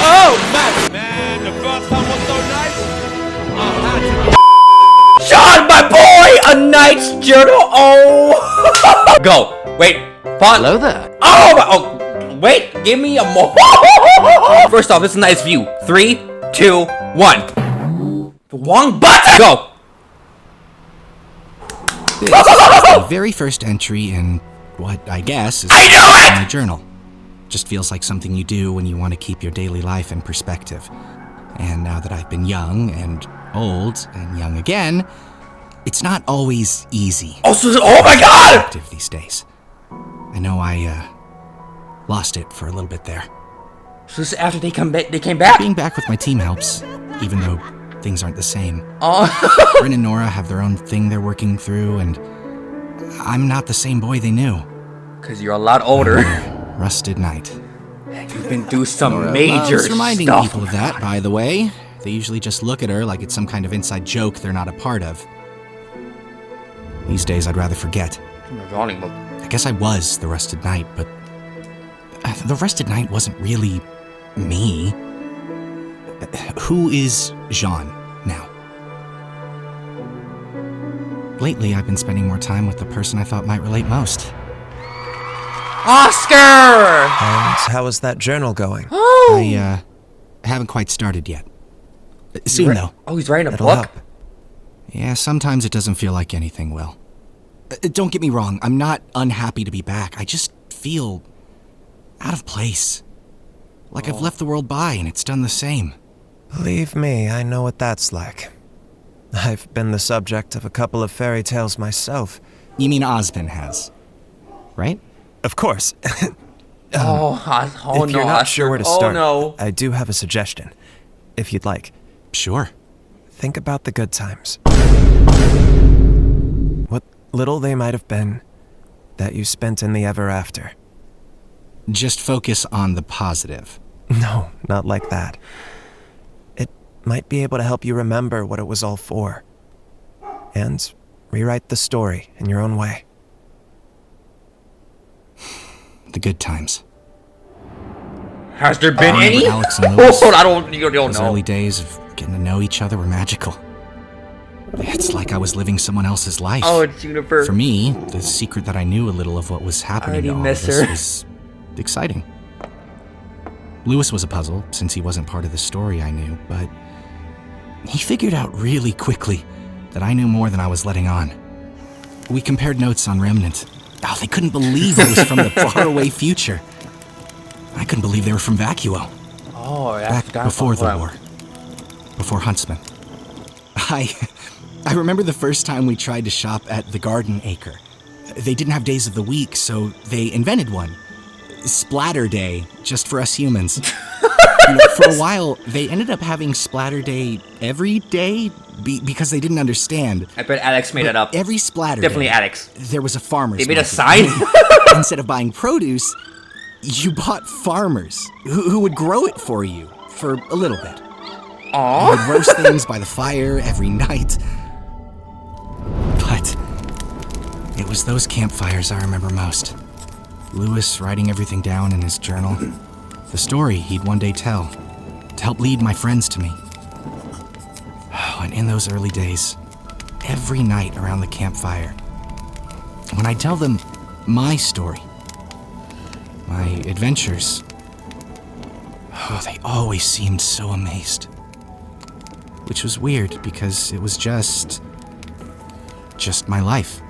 Oh, man, the first time was so nice. Sean, my boy! A knight's journal! Oh! Go! Wait, pause. Hello there. Oh, wait, give me a more. First off, it's a nice view. 3, 2, 1. The wrong button! Go! This is the very first entry in what I guess is my journal. Just feels like something you do when you want to keep your daily life in perspective. And now that I've been young and old and young again, it's not always easy. Oh my god! Active these days. I know I lost it for a little bit there. So this is after they came back? Being back with my team helps, even though things aren't the same. Oh. Bryn and Nora have their own thing they're working through, and I'm not the same boy they knew. Cause you're a lot older. Rusted Knight. You've been through some Nora major loves reminding stuff. people of that, by the way. They usually just look at her like it's some kind of inside joke they're not a part of. These days, I'd rather forget. I guess I was the Rusted Knight, but the Rusted Knight wasn't really me. Who is Jean now? Lately, I've been spending more time with the person I thought might relate most. Oscar! And how is that journal going? Oh! I haven't quite started yet. Soon, though. Oh, he's writing a It'll book? help. Yeah, sometimes it doesn't feel like anything will. Don't get me wrong, I'm not unhappy to be back. I just feel out of place. Like I've left the world by and it's done the same. Believe me, I know what that's like. I've been the subject of a couple of fairy tales myself. You mean Osmond has, right? Of course. Oh if no, you're not Oscar. sure where to Oh start, no. I do have a suggestion, if you'd like. Sure. Think about the good times. What little they might have been that you spent in the ever after. Just focus on the positive. No, not like that. It might be able to help you remember what it was all for. And rewrite the story in your own way. The good times. Has there been I remember any? Alex and Lewis. Oh, I don't Those know. early days of getting to know each other were magical. It's like I was living someone else's life. Oh, it's Juniper. For me, the secret that I knew a little of what was happening to all of miss us her. was exciting. Lewis was a puzzle, since he wasn't part of the story I knew, but he figured out really quickly that I knew more than I was letting on. We compared notes on Remnant. Oh, they couldn't believe it was from the faraway future. I couldn't believe they were from Vacuo. Oh, Back before the war. Before Huntsman. I remember the first time we tried to shop at the Garden Acre. They didn't have days of the week, so they invented one. Splatter Day, just for us humans. For a while, they ended up having Splatter Day every day because they didn't understand. I bet Alex made it up. Every Splatter Definitely Day, Alex. there was a farmer's They made a market. sign? Instead of buying produce, you bought farmers who would grow it for you for a little bit. Aww. You would roast things by the fire every night. But it was those campfires I remember most. Lewis writing everything down in his journal. The story he'd one day tell to help lead my friends to me. Oh, and in those early days, every night around the campfire, when I tell them my story, my adventures, oh, they always seemed so amazed. Which was weird because it was just my life,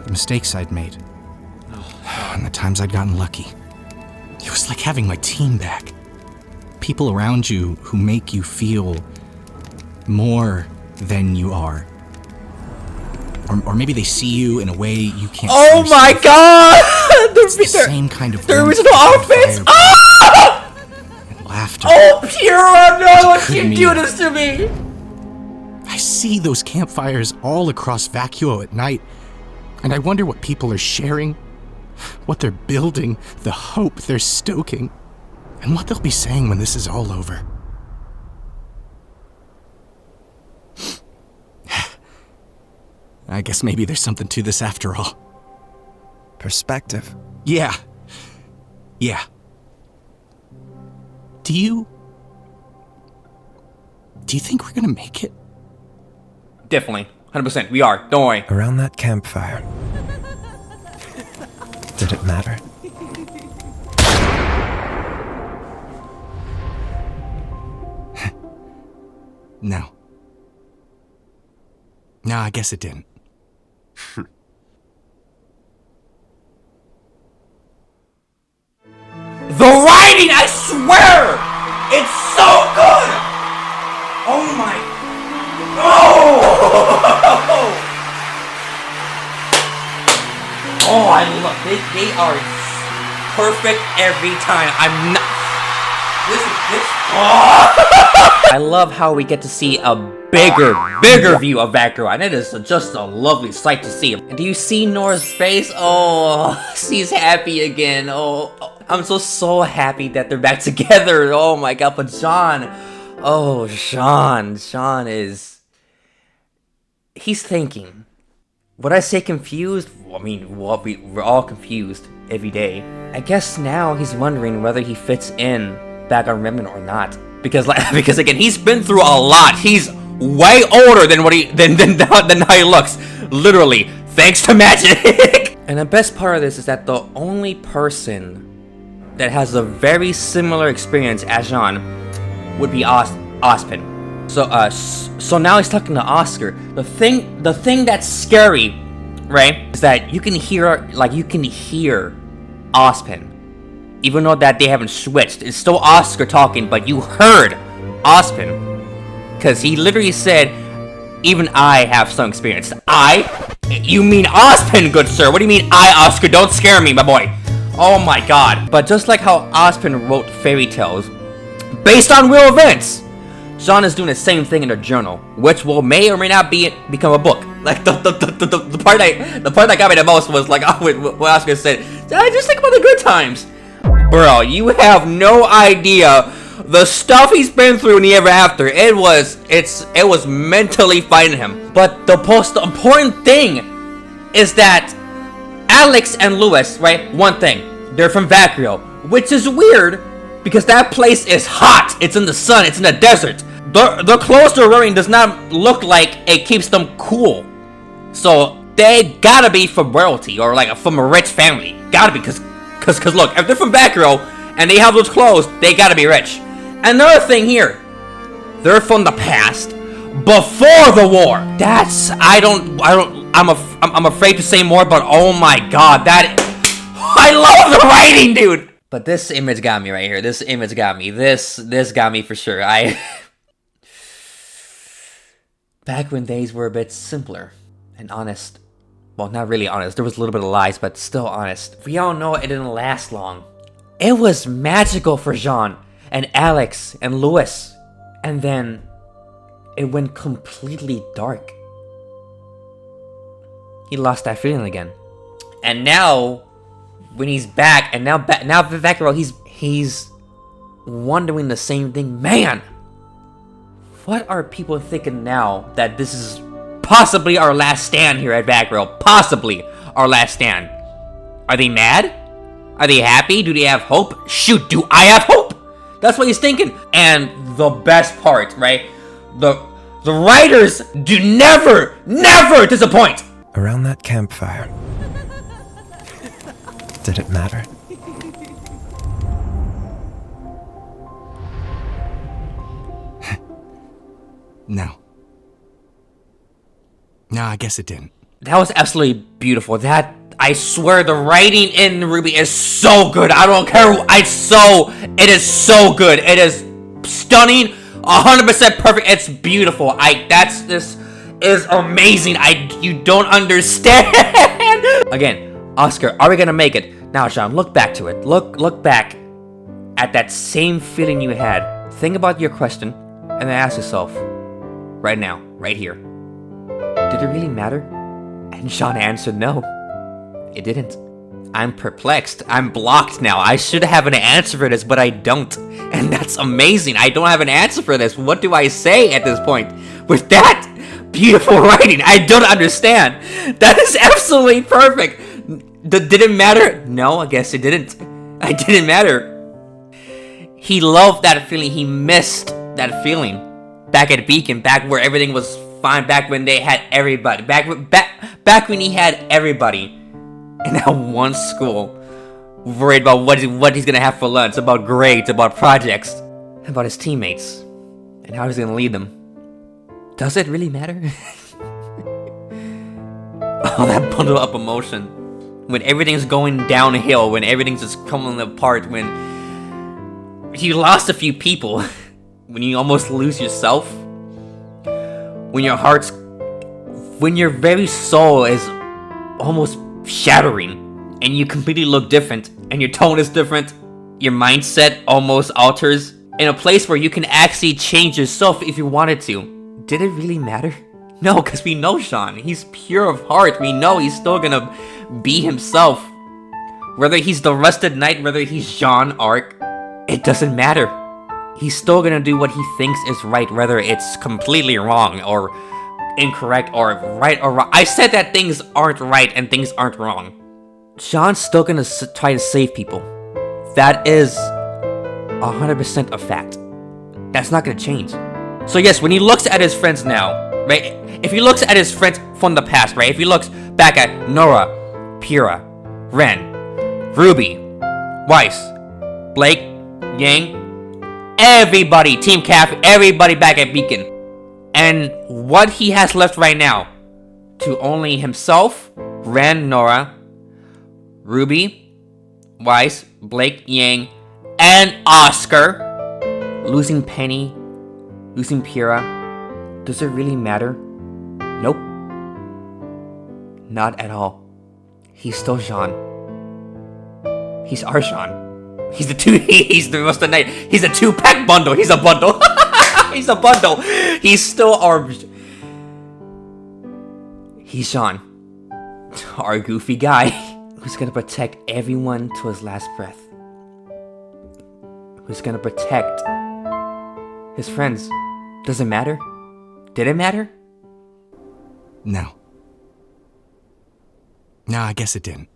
the mistakes I'd made, and the times I'd gotten lucky. It was like having my team back. People around you who make you feel more than you are. Or maybe they see you in a way you can't see Oh my yourself. god! It's the same kind of Their warmth original outfits! and Ah! laughter. Oh, Pura, no, what you couldn't do mean. this to me? I see those campfires all across Vacuo at night, and I wonder what people are sharing, what they're building, the hope they're stoking, and what they'll be saying when this is all over. I guess maybe there's something to this after all. Perspective. Yeah. Yeah. Do you think we're gonna make it? Definitely. 100%. We are. Don't worry. Around that campfire. Did it matter? No. No, I guess it didn't. The writing, I swear! It's so good! Oh my... Oh! Oh, I love... They are perfect every time. I'm not... This... Oh! I love how we get to see a bigger view of that girl, and it is just a lovely sight to see. And do you see Nora's face? Oh, she's happy again. Oh, I'm so happy that they're back together. Oh my god, but Sean, Sean is... He's thinking. Would I say confused? I mean, we're all confused every day. I guess now he's wondering whether he fits in back on Remnant or not. Because again, he's been through a lot. He's way older than than how he looks. Literally, thanks to magic. And the best part of this is that the only person that has a very similar experience as Jean would be Ozpin. So now he's talking to Oscar. The thing that's scary, right, is that you can hear Ozpin. Even though that they haven't switched, it's still Oscar talking, but you heard Ozpin. Because he literally said, even I have some experience. You mean Ozpin, good sir. What do you mean Oscar? Don't scare me, my boy. Oh my god. But just like how Ozpin wrote fairy tales based on real events, Jean is doing the same thing in her journal, which may or may not become a book. Like the part that got me the most was like what Oscar said. I just think about the good times. Bro, you have no idea the stuff he's been through in the ever after. It was mentally fighting him. But the most important thing is that Alex and Lewis, right? One thing, they're from Vacrio, which is weird because that place is hot. It's in the sun. It's in the desert. The clothes they're wearing does not look like it keeps them cool. So they gotta be from royalty or like from a rich family. Gotta be because look, if they're from Vacrio and they have those clothes, they gotta be rich. Another thing here, they're from the past, before the war. I'm afraid to say more, but oh my god, I love the writing, dude. But this image got me right here. This image got me. This got me for sure. Back when days were a bit simpler and honest. Well, not really honest. There was a little bit of lies, but still honest. We all know it didn't last long. It was magical for Jean and Alex and Lewis. And then it went completely dark. He lost that feeling again. And now, when he's back, and now Vacaro, he's wondering the same thing. Man, what are people thinking now that this is possibly our last stand here at Vacaro? Possibly our last stand. Are they mad? Are they happy? Do they have hope? Shoot, do I have hope? That's what he's thinking. And the best part, right? The writers do never disappoint. Around that campfire. Did it matter? No. No, I guess it didn't. That was absolutely beautiful. I swear the writing in RWBY is so good. I don't care. It is so good. It is stunning. 100% perfect. It's beautiful. This is amazing. You don't understand. Again, Oscar, are we gonna make it? Now, Sean, look back to it. Look back at that same feeling you had. Think about your question, and then ask yourself, right now, right here, did it really matter? And Sean answered no. It didn't. I'm perplexed. I'm blocked now. I should have an answer for this, but I don't. And that's amazing. I don't have an answer for this. What do I say at this point? With that, beautiful writing. I don't understand. That is absolutely perfect. Did it matter? No, I guess it didn't. It didn't matter. He loved that feeling. He missed that feeling. Back at Beacon, back where everything was fine, back when they had everybody. Back when he had everybody in that one school. Worried about what he's gonna have for lunch, about grades, about projects, about his teammates, and how he's gonna lead them. Does it really matter? Oh, that bundle up emotion. When everything's going downhill, when everything's just crumbling apart, when you lost a few people, when you almost lose yourself, when your very soul is almost shattering, and you completely look different, and your tone is different, your mindset almost alters, in a place where you can actually change yourself if you wanted to. Did it really matter? No, because we know Sean. He's pure of heart. We know he's still gonna be himself. Whether he's the Rusted Knight, whether he's Jean Arc, it doesn't matter. He's still gonna do what he thinks is right, whether it's completely wrong, or incorrect, or right or wrong. I said that things aren't right and things aren't wrong. Sean's still gonna try to save people. That is 100% a fact. That's not gonna change. So yes, when he looks at his friends now, right? If he looks at his friends from the past, right? If he looks back at Nora, Pyrrha, Ren, Ruby, Weiss, Blake, Yang, everybody, Team Cap, everybody back at Beacon. And what he has left right now to only himself, Ren, Nora, Ruby, Weiss, Blake, Yang, and Oscar. Losing Penny, losing Pyrrha. Does it really matter? Nope. Not at all. He's still Jean. He's our Jean. He's the Rusted Knight. He's a 2-pack bundle. He's a bundle. He's a bundle. He's still our... He's Jean. Our goofy guy. Who's gonna protect everyone to his last breath. Who's gonna protect his friends. Does it matter? Did it matter? No. No, I guess it didn't.